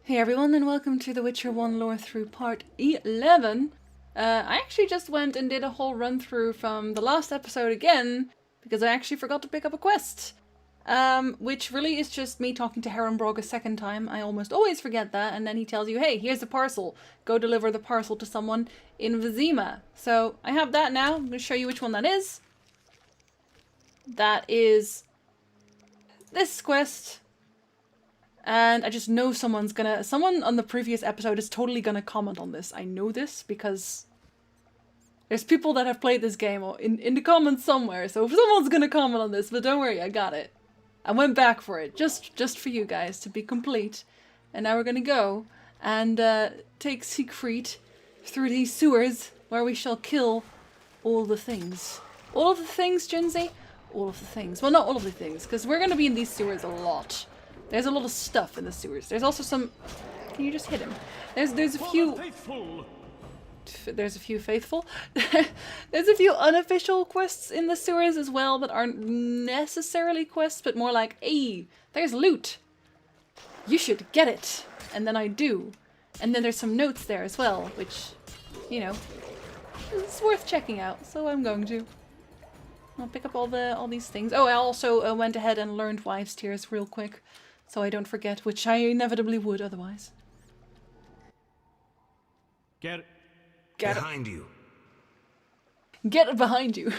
Hey everyone, and welcome to The Witcher 1 Lorethrough Part 11. I actually just went and did a whole run through from the last episode again, because I actually forgot to pick up a quest. Which really is just me talking to Herrenbrog a second time. I almost always forget that, and then he tells you, hey, here's a parcel. Go deliver the parcel to someone in Vizima. So I have that now. I'm going to show you which one that is. That is this quest. And I just know someone on the previous episode is totally gonna comment on this. I know this because there's people that have played this game in the comments somewhere, so someone's gonna comment on this, but don't worry, I got it. I went back for it, just for you guys, to be complete. And now we're gonna go and take Siegfried through these sewers, where we shall kill all the things. All of the things, Jinsey? All of the things. Well, not all of the things, because we're gonna be in these sewers a lot. There's a lot of stuff in the sewers. There's also some... Can you just hit him? There's a few... There's a few faithful. There's a few unofficial quests in the sewers as well that aren't necessarily quests, but more like, hey, there's loot. You should get it. And then I do. And then there's some notes there as well, which, you know, it's worth checking out. So I'm going to. I'll pick up all these things. Oh, I also went ahead and learned Wives' Tears real quick. So I don't forget, which I inevitably would otherwise. Get it. Behind you. Get it behind you.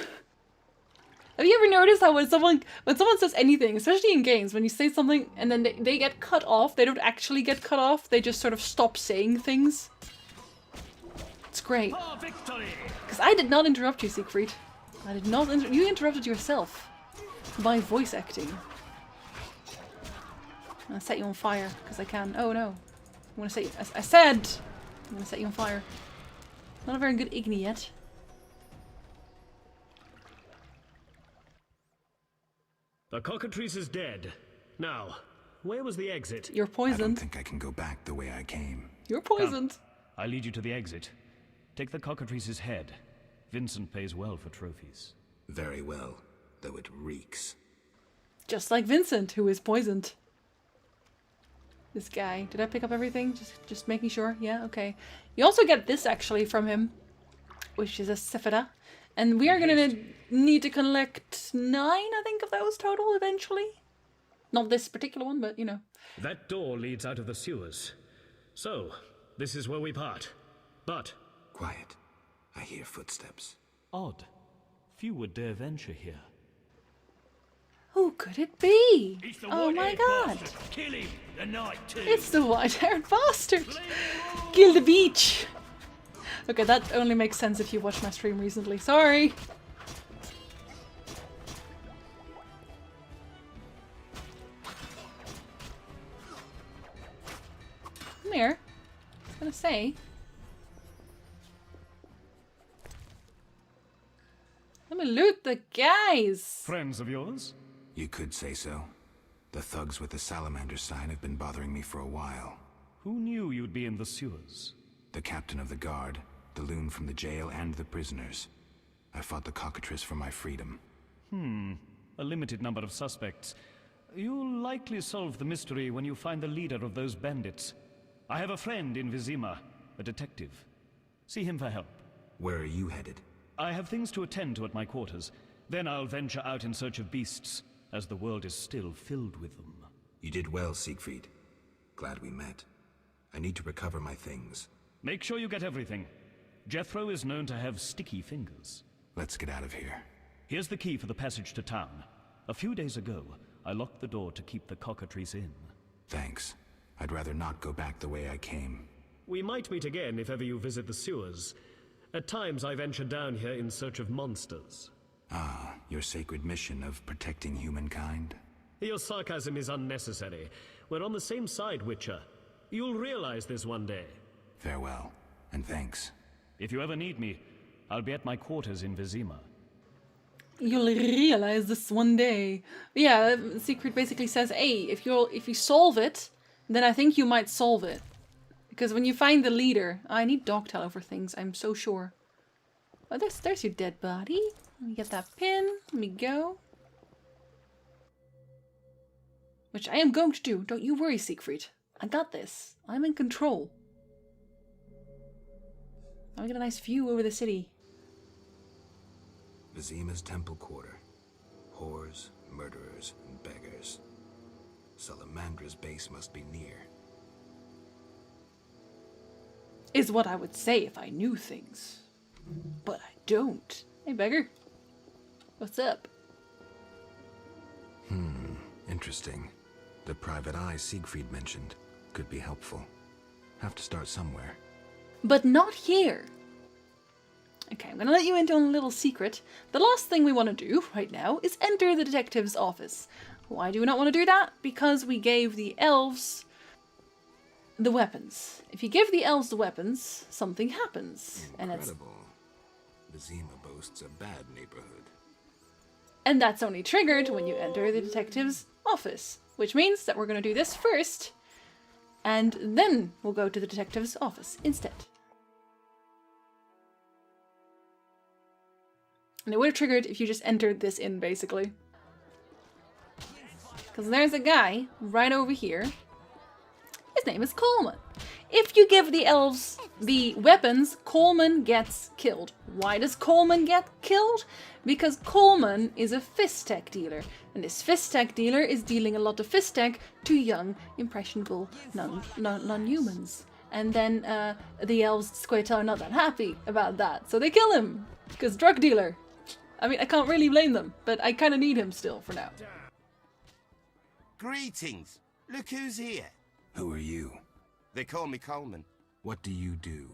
Have you ever noticed how when someone says anything, especially in games, when you say something and then they get cut off, they don't actually get cut off, they just sort of stop saying things? It's great. Because I did not interrupt you, Siegfried. I did not you interrupted yourself by voice acting. I'm gonna set you on fire, because I can. Oh no. I'm gonna set you... I said! I'm gonna set you on fire. Not a very good Igni yet. The cockatrice is dead. Now, where was the exit? You're poisoned. I don't think I can go back the way I came. You're poisoned. Come. I lead you to the exit. Take the cockatrice's head. Vincent pays well for trophies. Very well, though it reeks. Just like Vincent, who is poisoned. This guy. Did I pick up everything? Just making sure. Yeah, okay. You also get this actually from him, which is a Sephira. And we are gonna need to collect 9, I think, of those total eventually. Not this particular one, but you know. That door leads out of the sewers. So, this is where we part. But... Quiet. I hear footsteps. Odd. Few would dare venture here. Who could it be? Oh my god. Kill him the night too. It's the white-haired bastard. Kill the beach. Okay, that only makes sense if you watched my stream recently. Sorry. Come here. I was gonna say. Let me loot the guys. Friends of yours? You could say so. The thugs with the salamander sign have been bothering me for a while. Who knew you'd be in the sewers? The captain of the guard, the loon from the jail, and the prisoners. I fought the cockatrice for my freedom. A limited number of suspects. You'll likely solve the mystery when you find the leader of those bandits. I have a friend in Vizima, a detective. See him for help. Where are you headed? I have things to attend to at my quarters. Then I'll venture out in search of beasts, as the world is still filled with them. You did well, Siegfried. Glad we met. I need to recover my things. Make sure you get everything. Jethro is known to have sticky fingers. Let's get out of here. Here's the key for the passage to town. A few days ago, I locked the door to keep the cockatrice in. Thanks. I'd rather not go back the way I came. We might meet again if ever you visit the sewers. At times I venture down here in search of monsters. Ah, your sacred mission of protecting humankind? Your sarcasm is unnecessary. We're on the same side, Witcher. You'll realize this one day. Farewell, and thanks. If you ever need me, I'll be at my quarters in Vizima. You'll realize this one day. Yeah, Siegfried basically says, hey, if you solve it, then I think you might solve it. Because when you find the leader... I need dogtail over things, I'm so sure. Oh, there's your dead body. Let me get that pin. Let me go. Which I am going to do. Don't you worry, Siegfried. I got this. I'm in control. Now we get a nice view over the city. Vizima's temple quarter. Whores, murderers, and beggars. Salamandra's base must be near. Is what I would say if I knew things. But I don't. Hey, beggar. What's up? Interesting. The private eye Siegfried mentioned could be helpful. Have to start somewhere. But not here. Okay, I'm gonna let you into a little secret. The last thing we want to do right now is enter the detective's office. Why do we not want to do that? Because we gave the elves the weapons. If you give the elves the weapons, something happens. Incredible. Vizima boasts a bad neighborhood. And that's only triggered when you enter the detective's office. Which means that we're going to do this first, and then we'll go to the detective's office instead. And it would have triggered if you just entered this in, basically. Because there's a guy right over here. His name is Coleman. If you give the elves the weapons, Coleman gets killed. Why does Coleman get killed? Because Coleman is a fist-tech dealer. And this fist-tech dealer is dealing a lot of fist-tech to young, impressionable non-humans. And then the elves Squirtle are not that happy about that. So they kill him. Because drug dealer. I mean, I can't really blame them. But I kind of need him still for now. Greetings. Look who's here. Who are you? They call me Coleman. What do you do?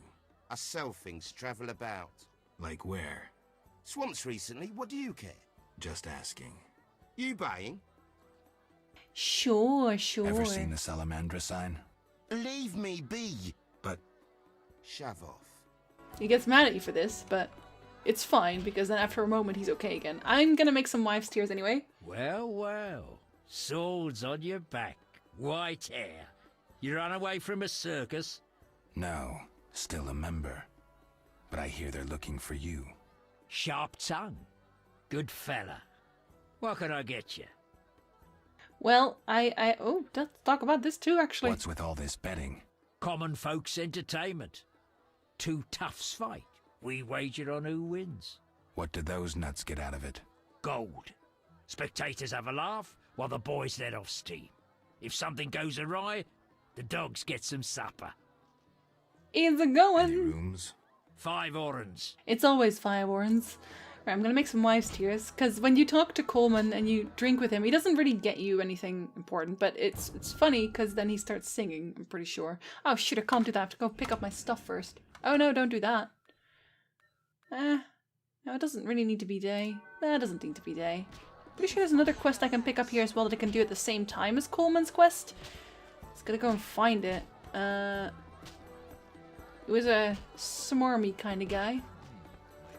I sell things, travel about. Like where? Swamps recently, what do you care? Just asking. You buying? Sure. Ever seen the Salamandra sign? Leave me be. But Shove off. He gets mad at you for this, but it's fine, because then after a moment he's okay again. I'm gonna make some wives' tears anyway. Well, well. Swords on your back. White hair. You ran away from a circus? no, still a member. But I hear they're looking for you. Sharp tongue. Good fella. What can I get you? Well, oh, let's talk about this too, actually. What's with all this betting? Common folks' entertainment. Two toughs fight. We wager on who wins. What do those nuts get out of it? Gold. Spectators have a laugh while the boys let off steam. If something goes awry, the dogs get some supper. Is it Any going? rooms? 5 orans. It's always 5 warrens. Right, I'm gonna make some wives' tears, because when you talk to Coleman and you drink with him, he doesn't really get you anything important, but it's funny, because then he starts singing, I'm pretty sure. Oh shoot, I can't do that, I have to go pick up my stuff first. Oh no, don't do that. No, it doesn't really need to be day. That doesn't need to be day. Pretty sure there's another quest I can pick up here as well that I can do at the same time as Coleman's quest. Just gotta go and find it. It was a smarmy kind of guy.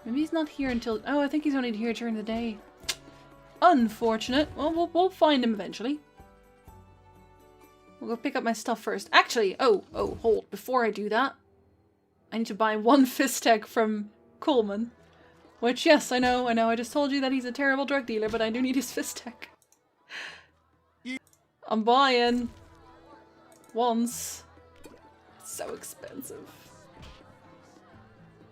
Maybe he's not here until... Oh, I think he's only here during the day. Unfortunate. Well, we'll find him eventually. We'll go pick up my stuff first. Actually, oh, hold. Before I do that, I need to buy 1 fist tech from Coleman. Which, yes, I know. I just told you that he's a terrible drug dealer, but I do need his fist tech. I'm buying. Once. It's so expensive.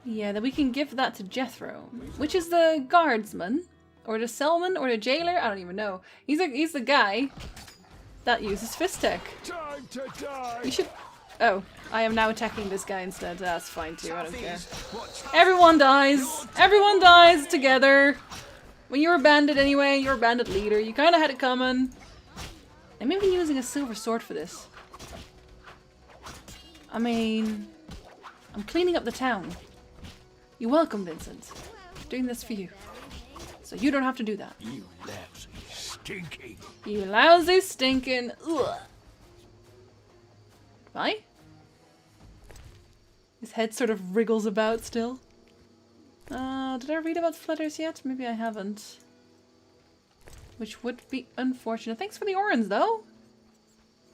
Yeah, then we can give that to Jethro, which is the guardsman, or the cellman, or the jailer. I don't even know. He's the guy that uses fist tech. Time to die! You should. Oh, I am now attacking this guy instead. That's fine too. I don't care. Everyone dies. Everyone dies together. When you're a bandit anyway, you're a bandit leader. You kind of had it coming. I'm even using a silver sword for this. I mean, I'm cleaning up the town. You're welcome, Vincent. I'm doing this for you. So you don't have to do that. You lousy, stinking. You lousy, stinking. Ugh. Bye. His head sort of wriggles about still. Did I read about flutters yet? Maybe I haven't. Which would be unfortunate. Thanks for the orange, though.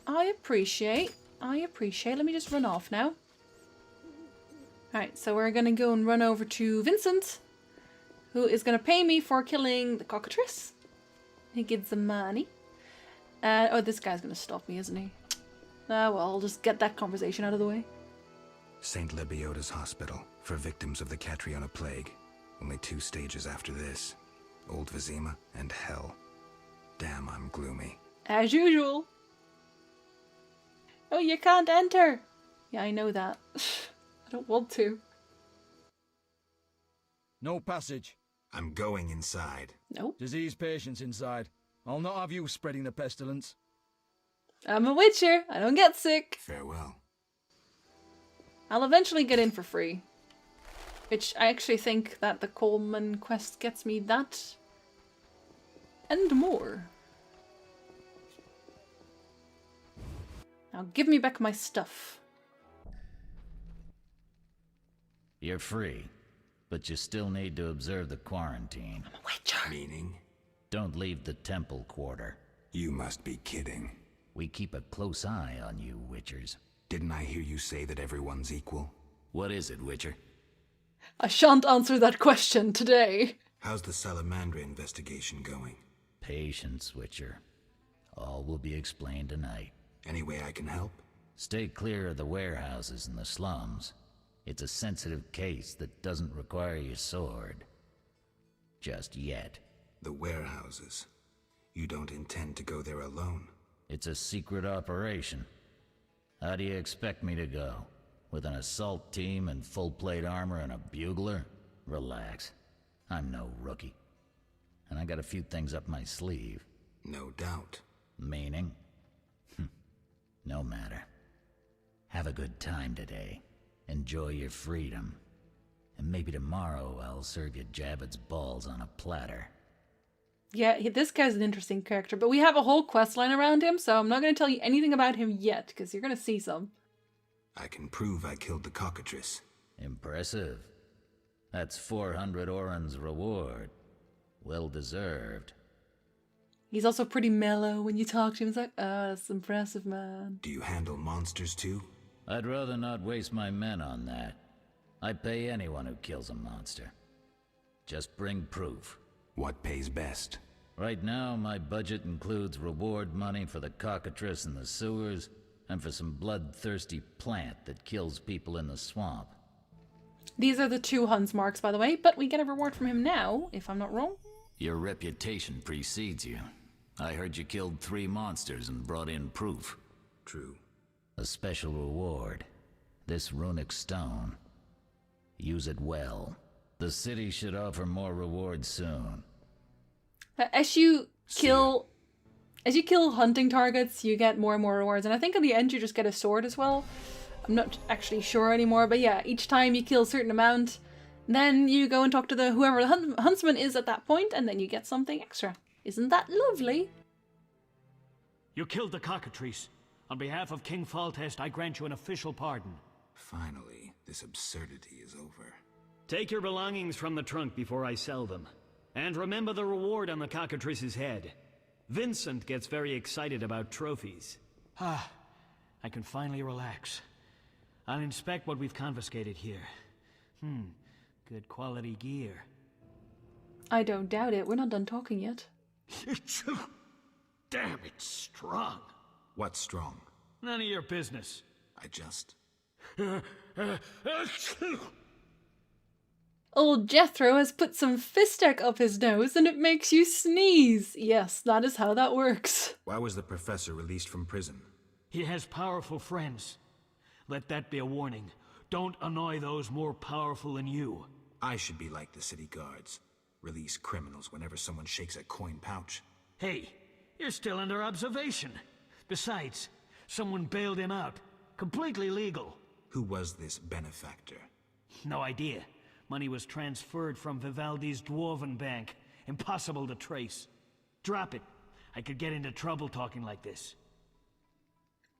I appreciate. Let me just run off now. Alright, so we're gonna go and run over to Vincent, who is gonna pay me for killing the cockatrice. He gets the money. Oh, this guy's gonna stop me, isn't he? Ah, well, I'll just get that conversation out of the way. St. Libiota's hospital for victims of the Catriona plague. Only 2 stages after this. Old Vizima and Hell. Damn, I'm gloomy. As usual. Oh, you can't enter! Yeah, I know that. I don't want to. No passage. I'm going inside. Nope. Disease patients inside. I'll not have you spreading the pestilence. I'm a witcher. I don't get sick. Farewell. I'll eventually get in for free. Which I actually think that the Coleman quest gets me that. And more. Now give me back my stuff. You're free, but you still need to observe the quarantine. I'm a witcher. Meaning? Don't leave the temple quarter. You must be kidding. We keep a close eye on you, Witchers. Didn't I hear you say that everyone's equal? What is it, Witcher? I shan't answer that question today. How's the Salamandra investigation going? Patience, Witcher. All will be explained tonight. Any way I can help? Stay clear of the warehouses and the slums. It's a sensitive case that doesn't require your sword. Just yet. The warehouses. You don't intend to go there alone? It's a secret operation. How do you expect me to go? With an assault team and full-plate armor and a bugler? Relax. I'm no rookie. And I got a few things up my sleeve. No doubt. Meaning? No matter. Have a good time today. Enjoy your freedom. And maybe tomorrow I'll serve you Jabbett's balls on a platter. Yeah, this guy's an interesting character, but we have a whole quest line around him, so I'm not going to tell you anything about him yet, because you're going to see some. I can prove I killed the cockatrice. Impressive. That's 400 Oren's reward. Well deserved. He's also pretty mellow when you talk to him. It's like, oh, that's impressive, man. Do you handle monsters too? I'd rather not waste my men on that. I pay anyone who kills a monster. Just bring proof. What pays best? Right now, my budget includes reward money for the cockatrice in the sewers, and for some bloodthirsty plant that kills people in the swamp. These are the 2 Huns marks, by the way, but we get a reward from him now, if I'm not wrong. Your reputation precedes you. I heard you killed 3 monsters and brought in proof. True. A special reward. This runic stone. Use it well. The city should offer more rewards soon. As you kill hunting targets, you get more and more rewards, and I think in the end you just get a sword as well. I'm not actually sure anymore, but yeah, each time you kill a certain amount, then you go and talk to whoever the huntsman is at that point, and then you get something extra. Isn't that lovely? You killed the cockatrice. On behalf of King Faltest, I grant you an official pardon. Finally, this absurdity is over. Take your belongings from the trunk before I sell them. And remember the reward on the cockatrice's head. Vincent gets very excited about trophies. Ah, I can finally relax. I'll inspect what we've confiscated here. Good quality gear. I don't doubt it. We're not done talking yet. Damn, it's strong. What's strong? None of your business. I just... Old Jethro has put some fistek up his nose and it makes you sneeze. Yes, that is how that works. Why was the professor released from prison? He has powerful friends. Let that be a warning. Don't annoy those more powerful than you. I should be like the city guards. Release criminals whenever someone shakes a coin pouch. Hey, you're still under observation. Besides, someone bailed him out. Completely legal. Who was this benefactor? No idea. Money was transferred from Vivaldi's Dwarven bank. Impossible to trace. Drop it. I could get into trouble talking like this.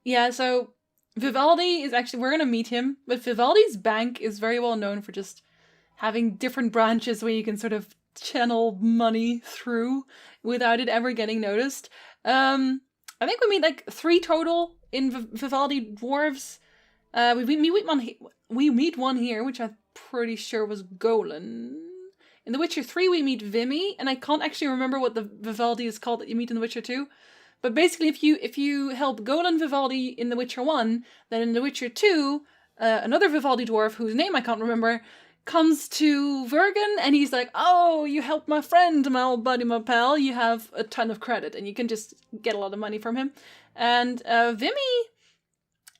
Yeah, so Vivaldi is actually, we're gonna meet him, but Vivaldi's bank is very well known for just having different branches where you can sort of channel money through without it ever getting noticed. I think we meet like 3 total in Vivaldi dwarves. We meet one here, which I'm pretty sure was Golan. In The Witcher 3 we meet Vimy, and I can't actually remember what the Vivaldi is called that you meet in The Witcher 2. But basically, if you help Golan Vivaldi in The Witcher 1, then in The Witcher 2, another Vivaldi dwarf, whose name I can't remember, comes to Vergen, and he's like, oh, you helped my friend, my old buddy, my pal, you have a ton of credit, and you can just get a lot of money from him. And Vimy,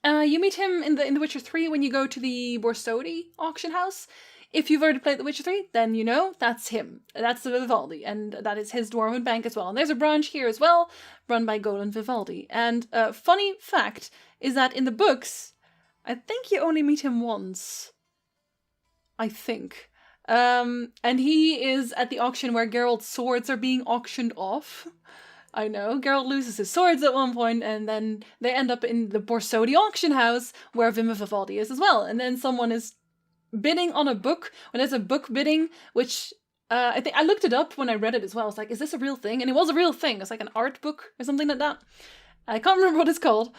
you meet him in The Witcher 3 when you go to the Borsodi auction house. If you've already played The Witcher 3, then you know that's him. That's the Vivaldi, and that is his Dwarven bank as well. And there's a branch here as well, run by Golan Vivaldi. And funny fact is that in the books, I think you only meet him once. I think. And he is at the auction where Geralt's swords are being auctioned off. I know, Geralt loses his swords at one point, and then they end up in the Borsodi auction house, where Vimy Vivaldi is as well. And then someone is bidding on a book, when there's a book bidding, which I think I looked it up when I read it as well. I was like, is this a real thing? And it was a real thing. It's like an art book or something like that. I can't remember what it's called.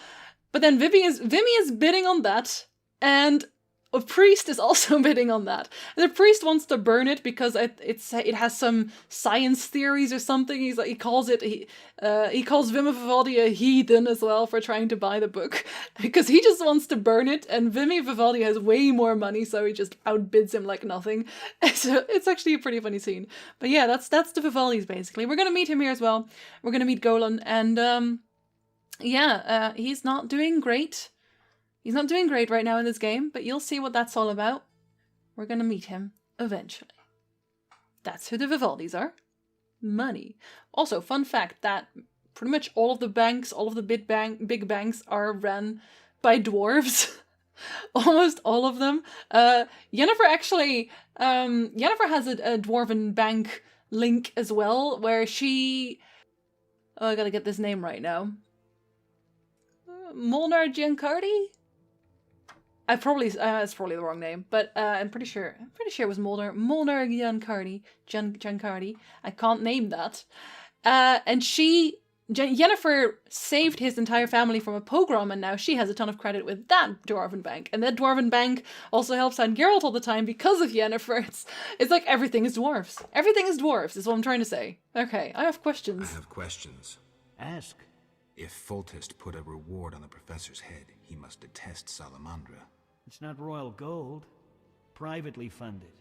But then Vimy is bidding on that, and a priest is also bidding on that. The priest wants to burn it because it has some science theories or something. He calls Vimy Vivaldi a heathen as well for trying to buy the book, because he just wants to burn it, and Vimy Vivaldi has way more money, so he just outbids him like nothing. So it's actually a pretty funny scene. But yeah, that's the Vivaldis basically. We're gonna meet him here as well. We're gonna meet Golan, and he's not doing great. He's not doing great right now in this game, but you'll see what that's all about. We're going to meet him eventually. That's who the Vivaldis are. Money. Also, fun fact that pretty much all of the banks, all of the big banks are run by dwarves. Almost all of them. Yennefer actually, Yennefer has a Dwarven bank link as well, where she... Oh, I gotta get this name right now. Molnar Giancardi? It's probably the wrong name, but I'm pretty sure it was Molnar Giancardi. I can't name that. And Yennefer saved his entire family from a pogrom, and now she has a ton of credit with that Dwarven bank. And that Dwarven bank also helps out Geralt all the time because of Yennefer. It's like everything is dwarves. Everything is dwarves, is what I'm trying to say. Okay, I have questions. I have questions. Ask. If Foltest put a reward on the professor's head, he must detest Salamandra. It's not royal gold. Privately funded.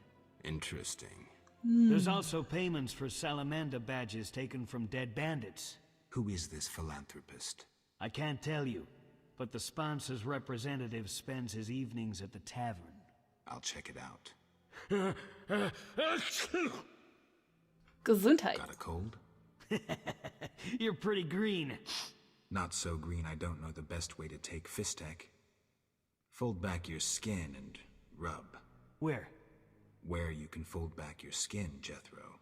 Interesting. There's also payments for salamander badges taken from dead bandits. Who is this philanthropist? I can't tell you, but the sponsor's representative spends his evenings at the tavern. I'll check it out. Gesundheit. Got a cold? You're pretty green. Not so green I don't know the best way to take Fistek. Fold back your skin and rub. Where? Where you can fold back your skin, Jethro.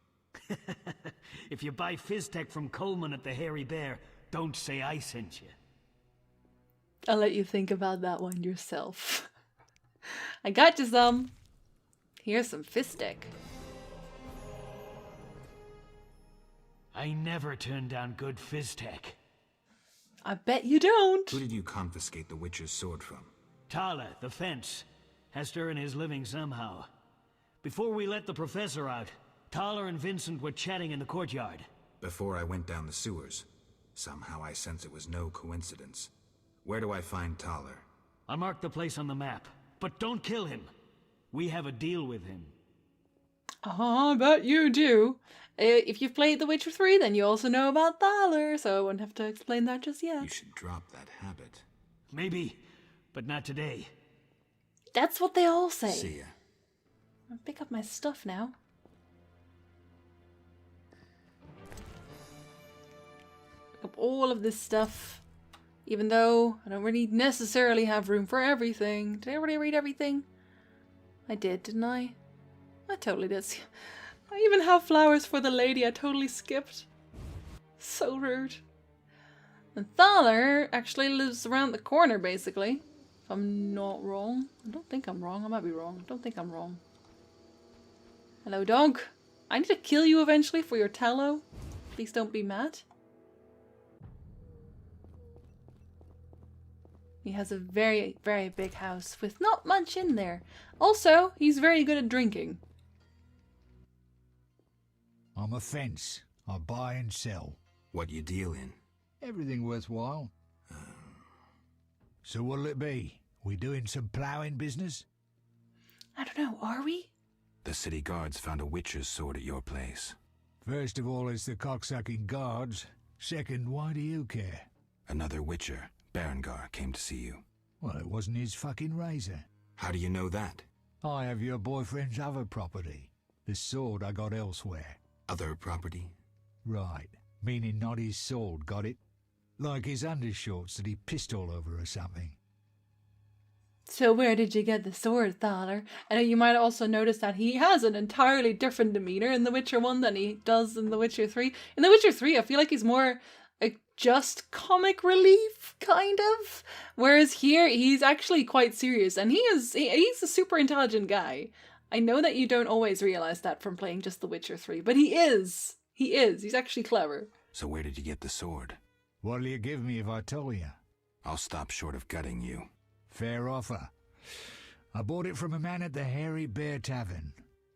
If you buy Fizztech from Coleman at the Hairy Bear, don't say I sent you. I'll let you think about that one yourself. I got you some. Here's some Fistek. I never turn down good Fizztech. I bet you don't. Who did you confiscate the Witcher's sword from? Tala, the fence, has to earn his living somehow. Before we let the professor out, Tala and Vincent were chatting in the courtyard. Before I went down the sewers. Somehow I sense it was no coincidence. Where do I find Taller? I'll mark the place on the map, but don't kill him. We have a deal with him. Oh, I bet you do. If you've played The Witcher 3, then you also know about Thaler, so I won't have to explain that just yet. You should drop that habit. Maybe, but not today. That's what they all say. See ya. I'll pick up my stuff now. Pick up all of this stuff. Even though I don't really necessarily have room for everything. Did I already read everything? I did, didn't I? I totally did. I even have flowers for the lady I totally skipped. So rude. And Thaler actually lives around the corner, basically. If I'm not wrong. I don't think I'm wrong. I might be wrong. I don't think I'm wrong. Hello, dog. I need to kill you eventually for your tallow. Please don't be mad. He has a very, very big house with not much in there. Also, he's very good at drinking. I'm a fence. I buy and sell. What you deal in? Everything worthwhile. So what'll it be? We doing some ploughing business? I don't know, are we? The city guards found a witcher's sword at your place. First of all, it's the cocksucking guards. Second, why do you care? Another witcher, Berengar, came to see you. Well, it wasn't his fucking razor. How do you know that? I have your boyfriend's other property. The sword I got elsewhere. Other property? Right. Meaning not his sword, got it? Like his undershorts that he pissed all over or something. So where did you get the sword, Thaler? And you might also notice that he has an entirely different demeanor in The Witcher 1 than he does in The Witcher 3. In The Witcher 3, I feel like he's more like just comic relief, kind of. Whereas here, he's actually quite serious, and he's a super intelligent guy. I know that you don't always realize that from playing just The Witcher 3, but he is. He is. He's actually clever. So where did you get the sword? What'll you give me if I tell you? I'll stop short of gutting you. Fair offer. I bought it from a man at the Hairy Bear Tavern.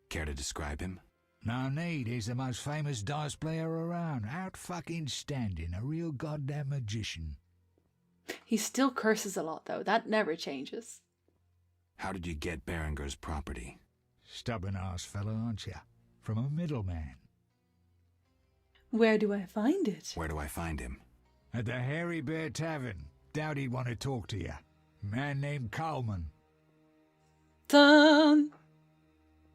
Care to describe him? No need, he's the most famous dice player around. Out fucking standing, a real goddamn magician. He still curses a lot, though. That never changes. How did you get Berengar's property? Stubborn-ass fellow, aren't you? From a middleman. Where do I find it? Where do I find him? At the Hairy Bear Tavern. Doubt he'd want to talk to you. Man named Coleman. Done!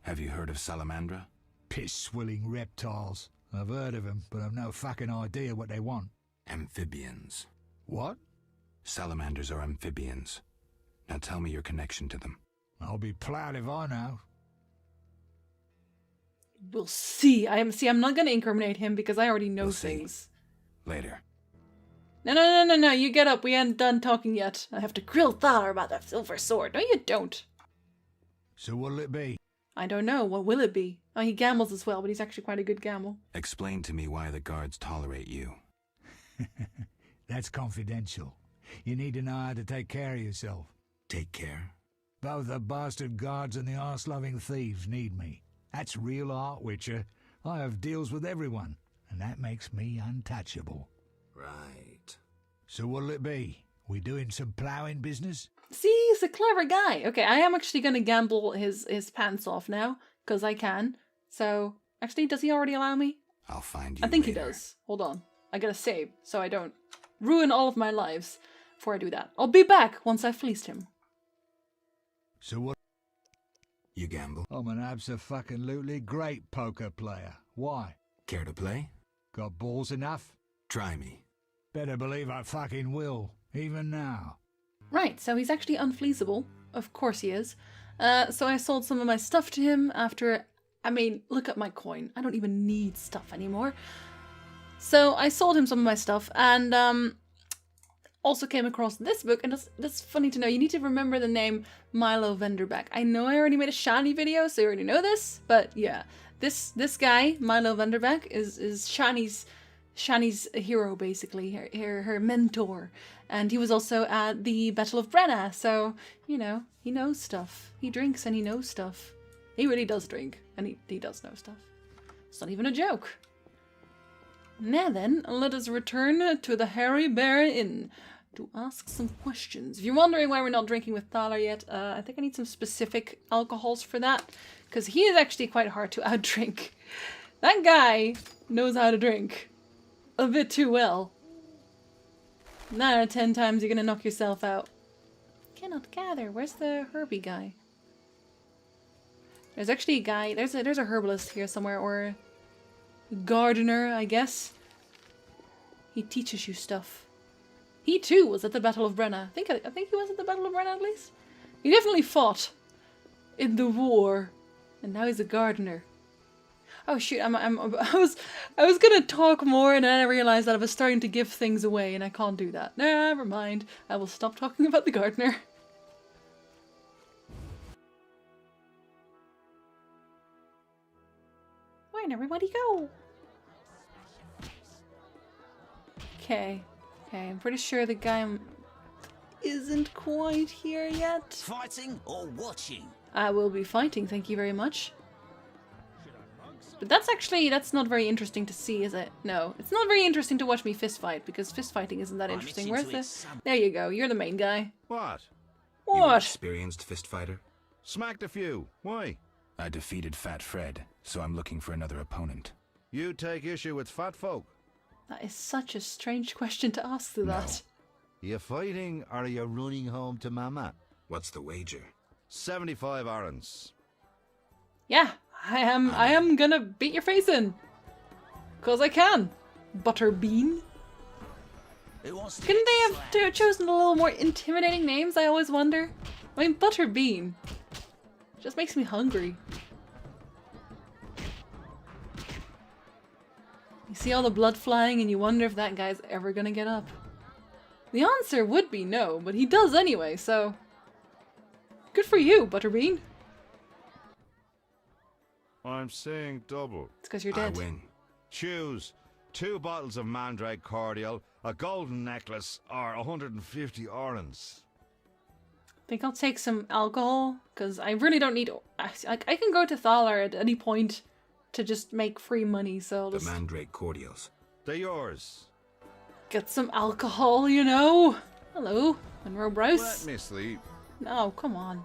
Have you heard of Salamandra? Piss-swilling reptiles. I've heard of them, but I've no fucking idea what they want. Amphibians. What? Salamanders are amphibians. Now tell me your connection to them. I'll be proud if I know. We'll see. I'm not going to incriminate him because I already know things. Later. No, you get up. We ain't done talking yet. I have to grill Thaler about that silver sword. No, you don't. So what'll it be? I don't know. What will it be? Oh, he gambles as well, but he's actually quite a good gamble. Explain to me why the guards tolerate you. That's confidential. You need to know how to take care of yourself. Take care? Both the bastard guards and the arse-loving thieves need me. That's real art, Witcher. I have deals with everyone, and that makes me untouchable. Right. So what'll it be? We doing some ploughing business? See, he's a clever guy. Okay, I am actually going to gamble his pants off now, because I can. So, actually, does he already allow me? I'll find you I think later. he does. Hold on. I gotta save, so I don't ruin all of my lives before I do that. I'll be back once I've fleeced him. So what? You gamble? I'm an abso-fucking-lutely great poker player. Why? Care to play? Got balls enough? Try me. Better believe I fucking will, even now. Right, so he's actually unfleasable. Of course he is. So I sold some of my stuff to him after... I mean, look at my coin. I don't even need stuff anymore. So I sold him some of my stuff and also came across this book. And that's funny to know. You need to remember the name Milo Venderbeck. I know I already made a Shani video, so you already know this. But yeah, this guy, Milo Venderbeck, is Shani's hero, basically, her mentor. And he was also at the Battle of Brenna, so, you know, he knows stuff. He drinks and he knows stuff. He really does drink, and he does know stuff. It's not even a joke. Now then, let us return to the Hairy Bear Inn to ask some questions. If you're wondering why we're not drinking with Thaler yet, I think I need some specific alcohols for that, because he is actually quite hard to outdrink. That guy knows how to drink. A bit too well. 9 out of 10 times you're gonna knock yourself out. Cannot gather. Where's the herby guy? There's actually a guy. There's a herbalist here somewhere, or a gardener, I guess. He teaches you stuff. He too was at the Battle of Brenna. I think he was at the Battle of Brenna at least. He definitely fought in the war, and now he's a gardener. Oh shoot! I was gonna talk more, and then I realized that I was starting to give things away, and I can't do that. Never mind. I will stop talking about the gardener. Where'd everybody go? Okay, I'm pretty sure the guy isn't quite here yet. Fighting or watching? I will be fighting, thank you very much. But that's not very interesting to see, is it? No, it's not very interesting to watch me fist fight, because fist fighting isn't that interesting. Where's the... There you go, you're the main guy. What? You an What? experienced fist fighter? Smacked a few. Why? I defeated Fat Fred, so I'm looking for another opponent. You take issue with fat folk. That is such a strange question to ask to that. Are you fighting or are you running home to Mama? What's the wager? 75 arons. Yeah, I am gonna beat your face in. 'Cause I can. Butterbean. Couldn't they have chosen a little more intimidating names, I always wonder? I mean, Butterbean. Just makes me hungry. You see all the blood flying and you wonder if that guy's ever gonna get up. The answer would be no, but he does anyway, so... Good for you, Butterbean. I'm saying double. It's because you're dead. I win. Choose 2 bottles of Mandrake cordial, a golden necklace, or 150 orens. I think I'll take some alcohol, because I really don't need... I can go to Thaler at any point to just make free money, so I'll The just Mandrake cordials. They're yours. get some alcohol, you know? Hello, Monroe Let Browse. me sleep. No, come on.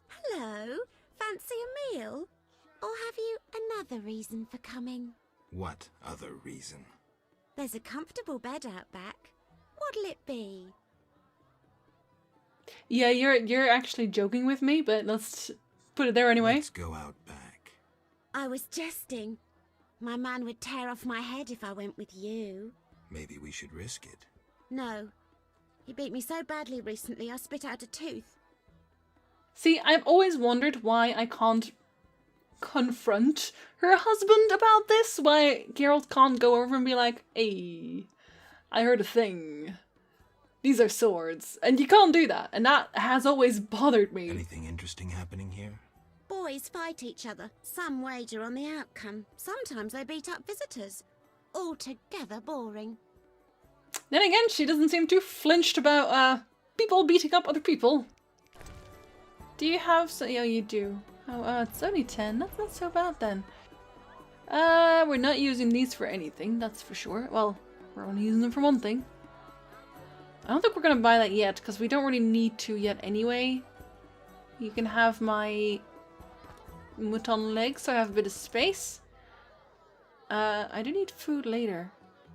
Hello, fancy a meal? Or have you another reason for coming? What other reason? There's a comfortable bed out back. What'll it be? Yeah, you're actually joking with me, but let's put it there anyway. Let's go out back. I was jesting. My man would tear off my head if I went with you. Maybe we should risk it. No. He beat me so badly recently I spit out a tooth. See, I've always wondered why I can't confront her husband about this. Why Geralt can't go over and be like, hey, I heard a thing. These are swords. And you can't do that. And that has always bothered me. Anything interesting happening here? Boys fight each other. Some wager on the outcome. Sometimes they beat up visitors. Altogether boring. Then again, she doesn't seem too flinched about people beating up other people. Do you have so? Yeah, you do. Oh, it's only 10. That's not so bad then. We're not using these for anything, that's for sure. Well, we're only using them for one thing. I don't think we're gonna buy that yet, because we don't really need to yet anyway. You can have my mouton legs, so I have a bit of space. I do need food later.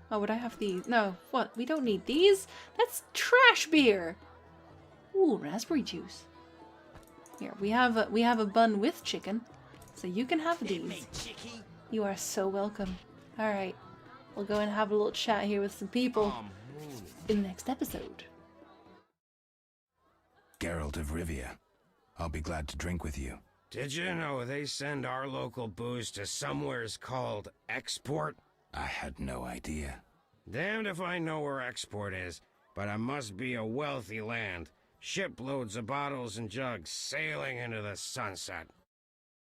Oh, would I have these? No, what? We don't need these? That's trash beer! Ooh, raspberry juice. Here, we have a bun with chicken, so you can have these. You are so welcome. Alright, we'll go and have a little chat here with some people in the next episode. Geralt of Rivia. I'll be glad to drink with you. Did you know they send our local booze to somewheres called Export? I had no idea. Damned if I know where Export is, but it must be a wealthy land. Shiploads of bottles and jugs sailing into the sunset.